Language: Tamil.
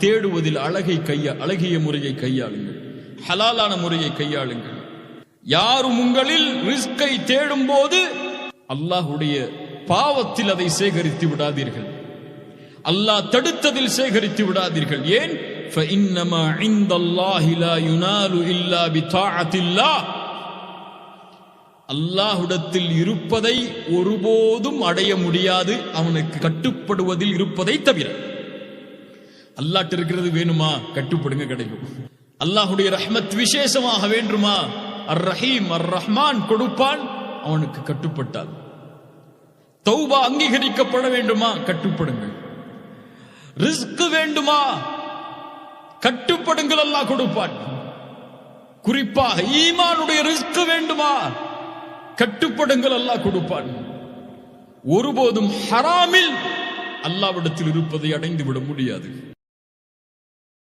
தேடுவதில் அழகிய முறையை கையாளுங்கள், ஹலாலான முறையை கையாளுங்கள். யாரும் உங்களில் ரிஸ்கை தேடும் போது அல்லாஹ்வுடைய பாவத்தில் அதை சேகரித்து விடாதீர்கள், அல்லாஹ் தடுத்ததில் சேகரித்து விடாதீர்கள். ஏன்? فإنما عند الله لا ينال إلا بطاعة الله. அல்லாஹ்விடத்தில் இருப்பதை ஒருபோதும் அடைய முடியாது அவனுக்கு கட்டுப்படுவதில் இருப்பதை தவிர. அல்லாஹ்ட்ட இருக்கிறது வேணுமா? கட்டுப்படுங்க, கிடைக்கும். அல்லாஹ்வுடைய ரஹ்மத் விசேஷமாக வேண்டுமா? அர் ரஹீம் அர் ரஹ்மான் கொடுப்பான், அவனுக்கு கட்டுப்பட்டால். தௌபா அங்கீகரிக்கப்பட வேண்டுமா? கட்டுப்படுங்கள். ரிஸ்க் வேண்டுமா? கட்டுப்படுங்கள், அல்லாஹ் கொடுப்பான். குறிப்பாக ஈமானுடைய ரிஸ்க் வேண்டுமா? கட்டுப்படுங்கள், அல்லாஹ் கொடுப்பான். ஒருபோதும் ஹராமில் அல்லாஹ்விடத்தில் இருப்பதை அடைந்து விட முடியாது.